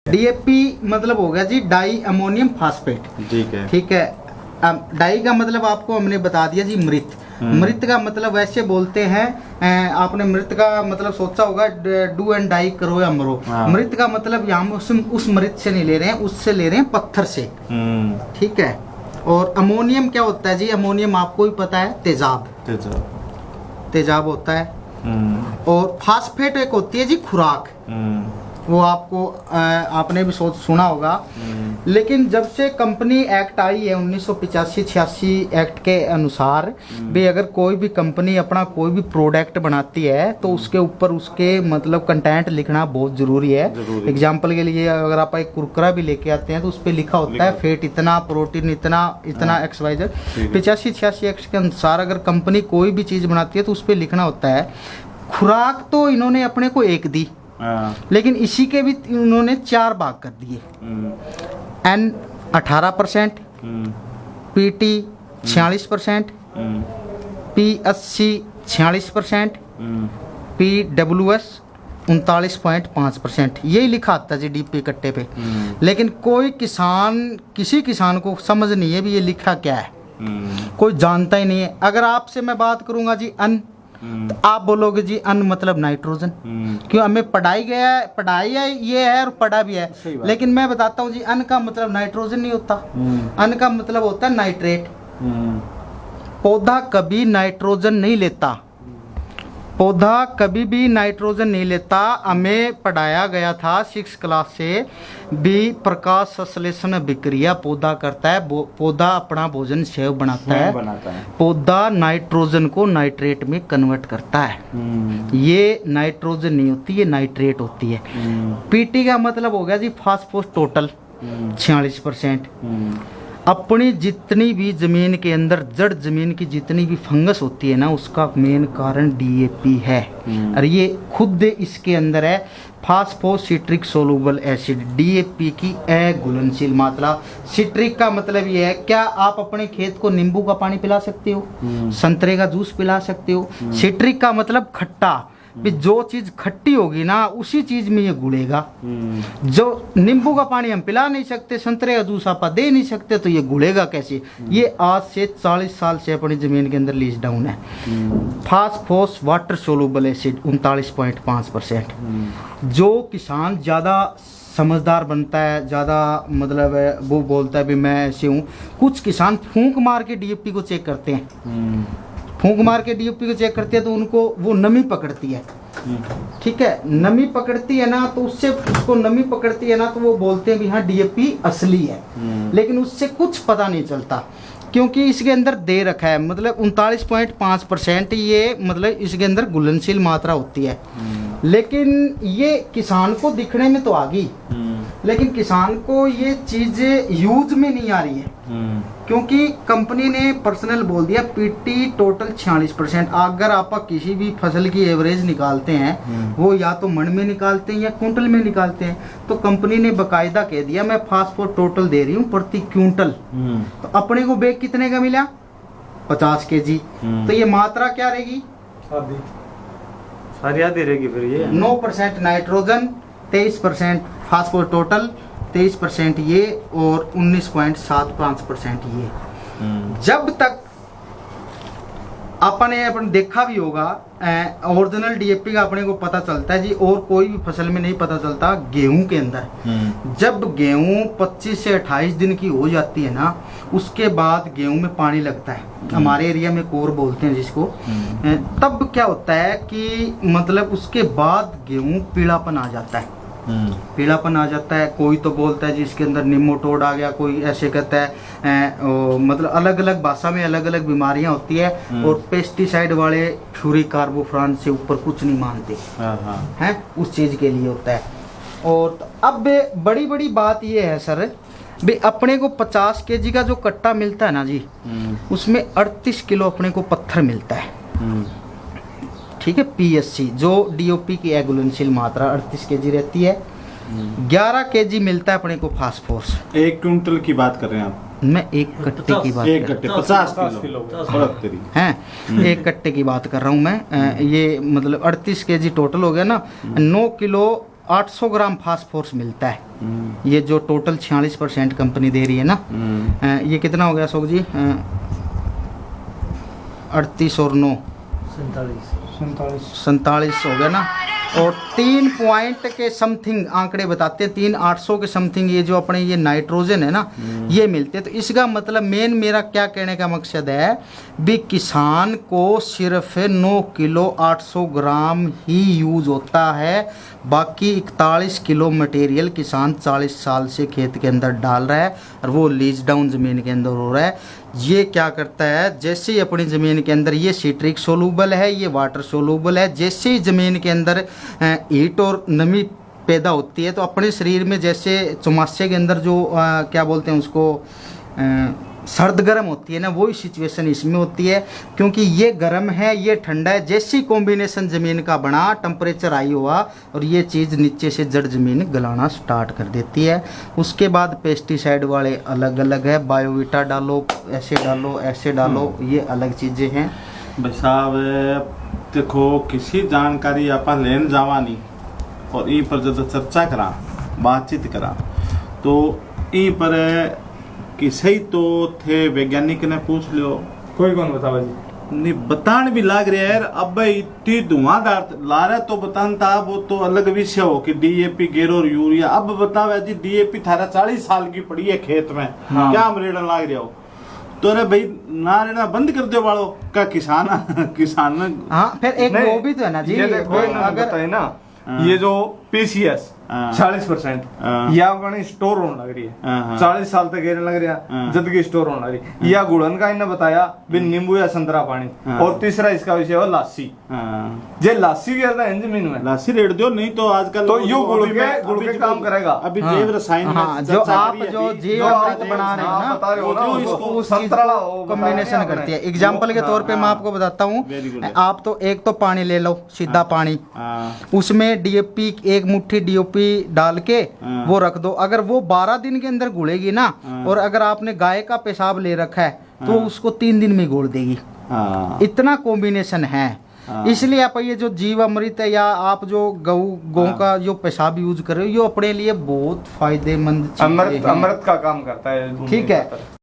DAP मतलब हो गया जी डाई अमोनियम फास्फेट। ठीक है। ठीक है। डाई का मतलब आपको हमने बता दिया जी मृत। मृत का मतलब वैसे बोलते हैं, आपने मृत का मतलब सोचा होगा डू एंड डाई करो या मरो। मृत का मतलब यहाँ उस मृत से नहीं ले रहे हैं, उससे ले रहे हैं पत्थर से। ठीक है। और अमोनियम क्या होता है जी? अमोनियम आपको भी पता है, तेजाब। तेजाब होता है। और फास्फेट एक होती है जी खुराक। वो आपको आपने भी सुना होगा। लेकिन जब से कंपनी एक्ट आई है 1985-86 एक्ट के अनुसार भी अगर कोई भी कंपनी अपना कोई भी प्रोडक्ट बनाती है तो उसके ऊपर उसके मतलब कंटेंट लिखना बहुत ज़रूरी है। एग्जांपल के लिए अगर आप एक कुरकुरा भी लेके आते हैं तो उस पर लिखा होता है फैट इतना, प्रोटीन इतना, इतना XYZ। 85-86 एक्ट के अनुसार अगर कंपनी कोई भी चीज़ बनाती है तो उस पर लिखना होता है। खुराक तो इन्होंने अपने को एक दी, लेकिन इसी के भी उन्होंने 4 भाग कर दिए। N 18%, PT 46%, P80 46%, PWS 39.5%। यही लिखा आता है जी डीपी कट्टे पे। लेकिन कोई किसान, किसी किसान को समझ नहीं है भी ये लिखा क्या है, कोई जानता ही नहीं है। अगर आपसे मैं बात करूंगा जी अन, तो आप बोलोगे जी अन मतलब नाइट्रोजन। क्यों? हमें पढ़ाई गया है, पढ़ाई है ये है और पढ़ा भी है। लेकिन मैं बताता हूँ जी अन का मतलब नाइट्रोजन नहीं होता। अन का मतलब होता है नाइट्रेट। पौधा कभी नाइट्रोजन नहीं लेता, पौधा कभी भी नाइट्रोजन नहीं लेता। हमें पढ़ाया गया था 6 क्लास से भी प्रकाश संश्लेषण विक्रिया पौधा करता है। पौधा अपना भोजन सेव बनाता है। पौधा नाइट्रोजन को नाइट्रेट में कन्वर्ट करता है। ये नाइट्रोजन नहीं होती, ये नाइट्रेट होती है। पीटी का मतलब हो गया जी फास्फोरस टोटल 46%। अपनी जितनी भी जमीन के अंदर जड़ जमीन की जितनी भी फंगस होती है ना, उसका मेन कारण डीएपी है। और ये खुद इसके अंदर है फास्फोसिट्रिक सोलूबल एसिड, डीएपी की अघुलनशील मात्रा। सिट्रिक का मतलब ये है, क्या आप अपने खेत को नींबू का पानी पिला सकते हो, संतरे का जूस पिला सकते हो? सिट्रिक का मतलब खट्टा। भी जो चीज खट्टी होगी ना उसी चीज में ये घुलेगा। जो नींबू का पानी हम पिला नहीं सकते, संतरे का जूस आप दे नहीं सकते, तो ये घुलेगा कैसे? ये आज से 40 साल से अपनी जमीन के अंदर लीज डाउन है। Phosphorus water soluble acid 39.5%। जो किसान ज्यादा समझदार बनता है, ज़्यादा मतलब वो बोलता है भी मैं ऐसे हूँ। कुछ किसान फूंक मार के डीएपी को चेक करते हैं, फूंक मार के डीएपी को चेक करते हैं तो उनको वो नमी पकड़ती है। ठीक है, नमी पकड़ती है ना, तो उससे उसको नमी पकड़ती है ना तो वो बोलते हैं भी हाँ डीएपी असली है। लेकिन उससे कुछ पता नहीं चलता क्योंकि इसके अंदर दे रखा है मतलब 39.5% ये मतलब इसके अंदर घुलनशील मात्रा होती है। लेकिन ये किसान को दिखने में तो आ गई, लेकिन किसान को ये चीज यूज में नहीं आ रही है क्योंकि कंपनी ने पर्सनल बोल दिया पीटी टोटल 46%। अगर आप किसी भी फसल की एवरेज निकालते हैं वो या तो मन में निकालते हैं या क्विंटल में निकालते हैं, तो कंपनी ने बकायदा कह दिया मैं फास्फोर टोटल दे रही हूँ प्रति क्विंटल। तो अपने को बैग कितने का मिला? 50 kg। तो ये मात्रा क्या रहेगी? सारी आधी रहेगी फिर ये। 9% नाइट्रोजन, 23% फास्फोर टोटल, 23% ये और 19.75% ये। जब तक अपन देखा भी होगा ओरिजिनल डीएपी का अपने को पता चलता है जी, और कोई भी फसल में नहीं पता चलता। गेहूं के अंदर जब गेहूं 25 से 28 दिन की हो जाती है ना, उसके बाद गेहूं में पानी लगता है, हमारे एरिया में कोर बोलते हैं जिसको। तब क्या होता है कि मतलब उसके बाद गेहूं पीलापन आ जाता है, पीलापन आ जाता है। कोई तो बोलता है जी इसके अंदर निमोटोड आ गया, कोई ऐसे कहता है मतलब अलग अलग भाषा में अलग अलग बीमारियां होती है। और पेस्टिसाइड वाले फ्लूरिकार्बोफ्रान से ऊपर कुछ नहीं मानते हैं, उस चीज के लिए होता है। और अब बड़ी बड़ी बात ये है सर भी अपने को 50 kg का जो कट्टा मिलता है ना जी, उसमें 38 किलो अपने को पत्थर मिलता है। ठीक है, PSC जो डीओपी की घुलनशील मात्रा 38 kg रहती है। 11 kg मिलता है अपने को फास्फोरस। 1 क्विंटल की बात कर रहे हैं आप? मैं एक कट्टे की बात, एक कट्टे 50 किलो हैं, एक कट्टे की बात कर रहा हूँ मैं। ये मतलब 38 kg टोटल हो गया ना। 9 किलो 800 ग्राम फास्फोरस मिलता है। ये जो टोटल 46% कंपनी दे रही है ना, ये कितना हो गया अशोक जी? 38 और 9 47 हो गया ना। और 3 पॉइंट के समथिंग आंकड़े बताते हैं, 3,800 के समथिंग ये जो अपने ये नाइट्रोजन है ना, ये मिलते हैं। तो इसका मतलब मेन मेरा क्या कहने का मकसद है भी किसान को सिर्फ 9 किलो 800 ग्राम ही यूज होता है, बाकी 41 किलो मटेरियल किसान 40 साल से खेत के अंदर डाल रहा है और वो लीज डाउन ज़मीन के अंदर हो रहा है। ये क्या करता है, जैसे ही अपनी ज़मीन के अंदर ये सिट्रिक सोलूबल है, ये वाटर सोलूबल है, जैसे ही ज़मीन के अंदर हीट और नमी पैदा होती है तो अपने शरीर में जैसे चौमासे के अंदर जो क्या बोलते हैं उसको सर्द गर्म होती है ना, वही सिचुएशन इसमें होती है। क्योंकि ये गर्म है, ये ठंडा है, जैसी कॉम्बिनेशन ज़मीन का बना, टेम्परेचर हाई हुआ और ये चीज़ नीचे से जड़ ज़मीन गलाना स्टार्ट कर देती है। उसके बाद पेस्टिसाइड वाले अलग अलग है, बायोविटा डालो, ऐसे डालो, ऐसे डालो, ये अलग चीज़ें हैं। भाई साहब देखो, किसी जानकारी आप लेन जावा नहीं और ई पर जब चर्चा करा, बातचीत करा, तो ई पर कि सही तो थे वैज्ञानिक ने पूछ लियो, कोई कौन बतावा जी? नहीं बतान भी लाग रहा है। अब इतनी धुआंधार ला रहा तो बतान था, वो तो अलग विषय हो कि डीएपी गेरो और यूरिया। अब बतावे जी डीएपी थारा 40 साल की पड़ी है खेत में, हाँ। क्या मरेड़ा लाग रहा हो? तो अरे भाई ना रेड़ा बंद कर दो वालों का किसान हाँ, फिर एक वो भी तो है ना जी, ये देखो अगर बताए ना, ये जो पीसीएस हाँ। 40% हाँ। या अपनी स्टोर होने लग रही है, हाँ। 40 साल तक गिरने लग रहा हाँ। जद की स्टोर होने लग रही। या गुड़न का इन्हें बताया भी नींबू या संतरा पानी। हाँ। और तीसरा इसका विषय है लासी। जे लासी गिरता है जमीन में, लासी रेट दो, नहीं तो आजकल तो यो गुड़ के काम करेगा। अभी हाँ। जैव रसायन में हाँ, जो चर्चा आप करी है जो अभी। जैव जो आप अमृत बना रहे हो ना, बता रहे हो ना, वो उसको उस चीज संतरा को कॉम्बिनेशन करती है। एग्जाम्पल के तौर पे मैं आपको बताता हूँ, Very good है। आप तो एक तो पानी ले लो, सीधा पानी, हाँ। उसमें डीएपी एक मुट्ठी डीओपी डाल के हाँ। वो रख दो। अगर वो 12 दिन के अंदर घुलेगी ना, हाँ। और अगर आपने गाय का पेशाब ले रखा है तो हाँ। उसको 3 दिन में घोल देगी। हाँ। इतना कॉम्बिनेशन है। हाँ। इसलिए आप ये जो जीव अमृत है या आप जो गौ का जो पेशाब यूज कर रहे हो, ये अपने लिए बहुत फायदेमंद चीजें अमृत हैं। अमृत का काम करता है। ठीक है।